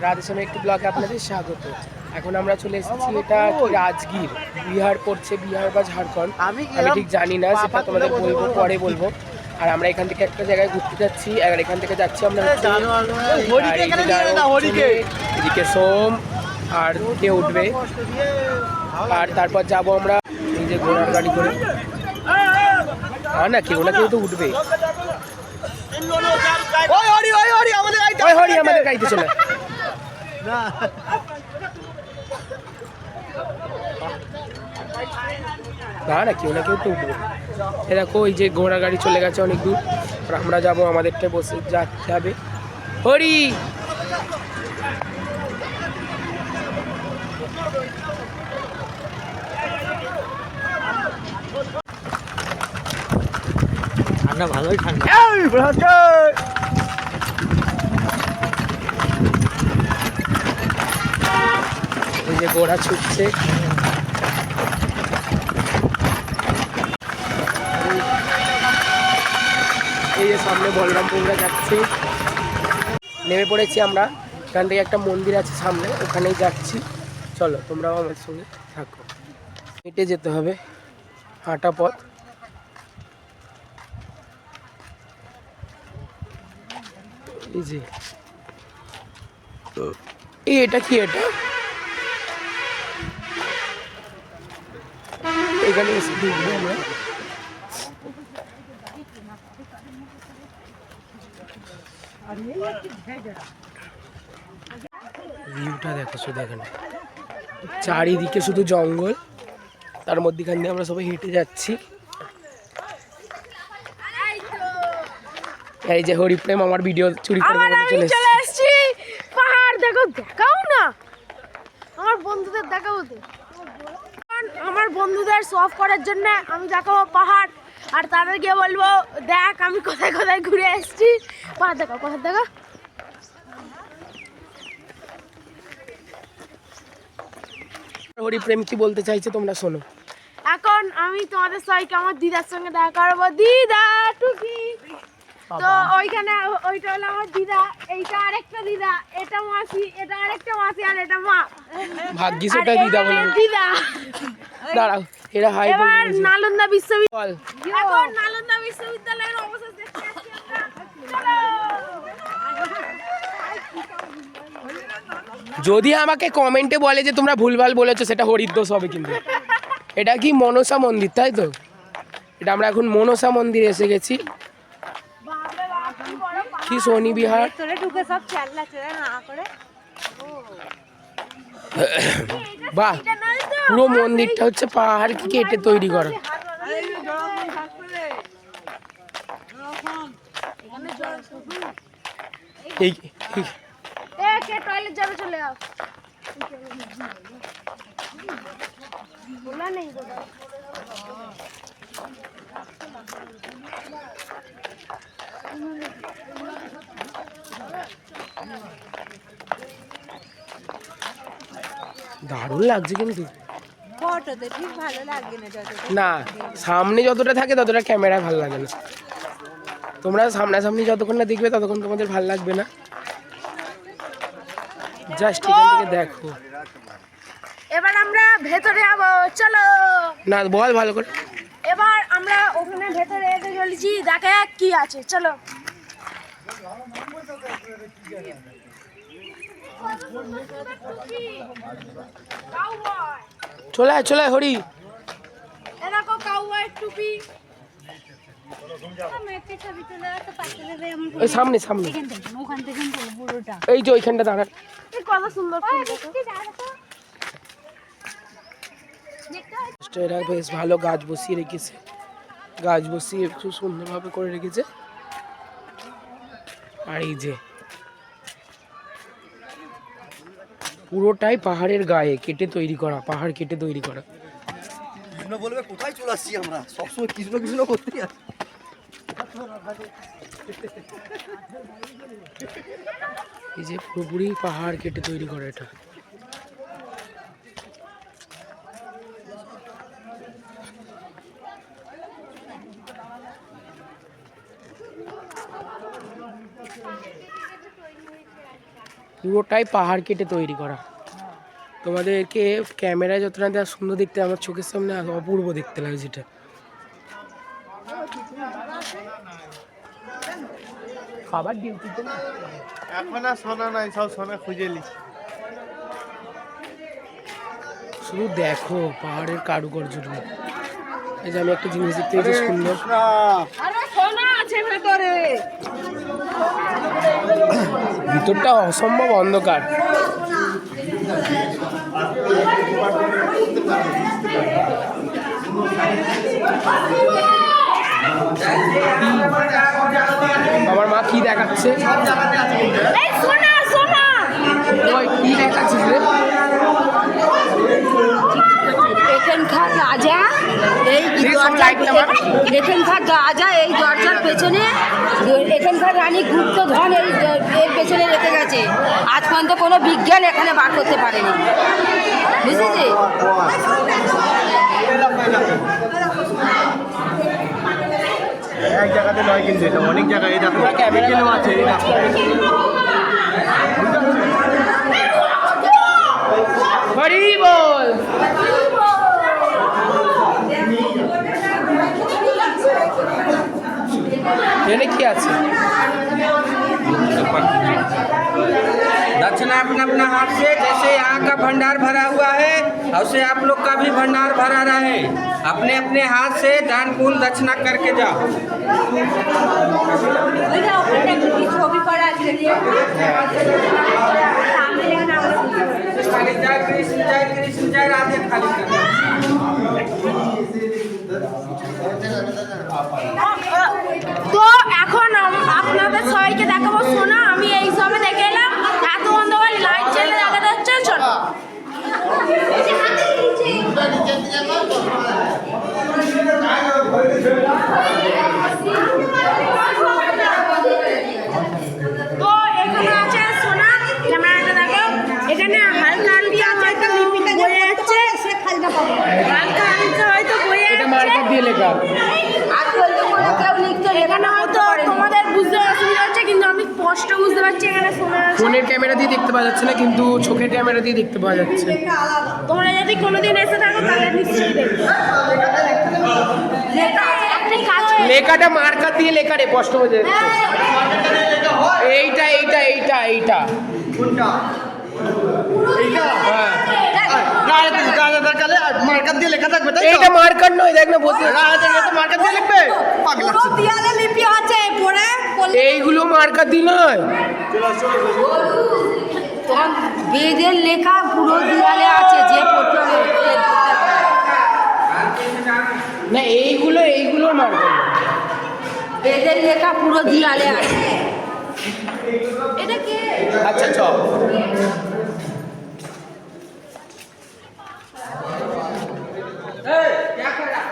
রাধেশ্যামে একটি ব্লগে আপনাদের স্বাগত। এখন আমরা চলে এসেছি, এটা রাজগীর বিহার পড়ছে, বিহার বা ঝাড়খণ্ড আমি ঠিক জানি না, সেটা তোমাদের বলবো, পরে বলবো। আর আমরা এখান থেকে একটা জায়গায় ঘুরতে যাচ্ছি, আর এখান থেকে যাচ্ছি আমরা এদিকে সোম আর কে উঠবে, আর তারপর যাব আমরা এই যে ঘোড়ার গাড়ি করে। না কেউ না কেউ তো উঠবে, আমাদের গাড়িতে চলে না কেউ না কেউ তো উঠবে। এ দেখো ওই যে ঘোড়া গাড়ি চলে গেছে অনেক দূর, আর আমরা যাবো আমাদেরটা বসে যেতে হবে। হরি ঠান্ডা, ভালোই ঠান্ডা। এই যে ঘোড়া ছুটছে, এই যে সামনে বলরামপুরা যাচ্ছে। নেমে পড়েছি আমরা, এখান থেকে একটা মন্দির আছে সামনে, ওখানেই যাচ্ছি। চলো তোমরাও আমার সঙ্গে থাকো। হেঁটে যেতে হবে, হাঁটা পথ। এই যে এটা কি, এটা এখানে এসে দেখবো আমরা। ভিউটা দেখো শুধু, এখানে চারিদিকে শুধু জঙ্গল, তার মধ্যখান দিয়ে আমরা সবাই হেঁটে যাচ্ছি। এই যে হরিপ্রেম আমার ভিডিও চুরি করে চলে এসেছি। পাহাড় দেখো, দেখাও না আমার বন্ধুদের, দেখাবো তো আমার বন্ধুদের শো অফ করার জন্য আমি দেখাবো পাহাড়, আর তাদের গিয়ে বলবো দেখ আমি কোথায় কোথায় ঘুরে এসেছি। পাহাড় দেখাও, পাহাড় দেখা। হরিপ্রেম কি বলতে চাইছে তোমরা শোনো। এখন আমি তোমাদের সবাইকে আমার দিদার সঙ্গে দেখা করবো। দিদা টুকি, তো ওইখানে ওইটা হলো আমার দিদা, এইটা আরেকটা দিদা, এটা মাসি, এটা আরেকটা মাসি, আর এটা মা। ভাগ্যিস ওটা দিদা বলে। দিদা দাঁড়াও, এরা হাই বল। এবার নালন্দা বিশ্ববিদ্যালয়, এখন নালন্দা বিশ্ববিদ্যালয়ের অবস্থা দেখতে আসছি আমরা। চলো। যদি আমাকে কমেন্টে বলে যে তোমরা ভুলভাল বলেছো, সেটা হরিদোষ হবে কিন্তু। এটা কি মনসা মন্দির, তাই তো? এটা আমরা এখন মনসা মন্দিরে এসে গেছি। কি শনি বিহার, বাহ, পুরো মন্দিরটা হচ্ছে পাহাড় কেটে তৈরি করা। এই টয়লেট যাবে, চলে যাও। বলা নেই দারুণ লাগছে কিন্তু। ফটোতে ঠিক ভালো লাগে না, না সামনে যতটা থাকে ততটা ক্যামেরায় ভালো লাগে না। তোমরা সামনাসামনি যতক্ষণ না দেখবে ততক্ষণ তোমাদের ভালো লাগবে না। জাস্ট এখান থেকে দেখো। এবার আমরা ভেতরে যাবো, চলো। না বল ভালো করে। এবার আমরা ওখানে ভেতরে এসে চলেছি, দেখা যাক কি আছে, চলো। চলে আয়, চলে আয় হরি। দেখো কাউবয়ের টুপি। ওই সামনে সামনে, এই যে ওইখানটা দাঁড়া। কত সুন্দর এরা বেশ ভালো গাছ বসিয়ে রেখেছে, গাছ বসিয়ে একটু সুন্দরভাবে করে রেখেছে। আর এই যে পুরোটাই পাহাড়ের গায়ে কেটে তৈরি করা, পাহাড় কেটে তৈরি করা। কৃষ্ণ বলবে কোথায় চলে আসছি আমরা, সবসময় কৃষ্ণ কৃষ্ণ করতেই আছি। এই যে পুরোপুরি পাহাড় কেটে তৈরি করা এটা। পুরোটাই পাহাড় কেটে তৈরি করা। তোমাদেরকে ক্যামেরায় যতটা দেওয়া সুন্দর দেখতে, আমার চোখের সামনে অপূর্ব দেখতে লাগছে এটা। খাবার ডিউটিতে না এখন আর সোনা নাই, সব সোনা খুঁজে লি। শুধু দেখো পাহাড়ের কারুকার্যটা। এই যে আমি একটা জিনিস দেখতে পেয়েছি সুন্দর, ভিতরটা অসম্ভব অন্ধকার। আমার মা কি দেখাচ্ছে? ওই কি দেখাচ্ছিস রে? এখানকার রাজা এখানকার রাজা এই দরজার পেছনে, এখানকার রানী গুপ্তধন এর পেছনে রেখে গেছে। আজ পর্যন্ত কোনো বিজ্ঞান এখানে বার করতে পারেনি, বুঝেছি? এক জায়গাতে নয় কিন্তু, এটা অনেক জায়গায়। এই দেখো এখানেও আছে, এই দেখো। হরি বল। এখানে কি আছে? दक्षिणा अपना अपना हाथ से, जैसे यहाँ का भंडार भरा हुआ है वैसे आप लोग का भी भंडार भरा रहे। अपने अपने हाथ से दान पुण्य दक्षिणा करके जाओ। ছবি করা আছে खाली जय कृष्ण जय राधे खाली करना। তো এখন আপনাদের সবাইকে দেখাবো সোনা। আমি এই সবে দেখে এলাম, এত অন্ধকার লাইট জ্বলে দেখা যাচ্ছে। চলো তো এখানে আছে সোনা, ক্যামেরাটা দেখো। এখানে হালকা হালকা হয়তো লিপিটা বয়ে যাচ্ছে, হালকা হালকা হয়তো বয়ে এটা মার্কার দিয়ে লেখা। আজ পর্যন্ত কোনো কেউ লিখতে এখানে হয়তো তোমাদের বুঝতে অসুবিধা হচ্ছে, কিন্তু আমি স্পষ্ট বুঝতে পারছি এখানে সোনা আছে। ফোনের ক্যামেরা দিয়ে দেখতে পাওয়া যাচ্ছে না, কিন্তু চোখের ক্যামেরা দিয়ে দেখতে পাওয়া যাচ্ছে। তোমরা যদি কোনোদিন এসে থাকো তাহলে নিশ্চয়ই দেখবে। একটা কাজ করো। লেখাটা মার্কার দিয়ে লেখা রে, স্পষ্ট হয়ে যাচ্ছে। এইটা এইটা এইটা এইটা হ্যাঁ, মার্কার দিয়ে লেখা থাকবে, তাই এইটা মার্কার নয়, দেখ না বলতে। মার্কার দিয়ে লিখবে পাগলা। দেয়ালে লিপি আছে পড়ে এইগুলো মার্কার দিয়ে নয়, বেদের লেখা পুরো দেয়ালে আছে, যে পড়তে হবে। না এইগুলো এইগুলো মার্কার। বেদের লেখা পুরো দেয়ালে আছে। এটা কি? আচ্ছা চল। क्या कर रहा?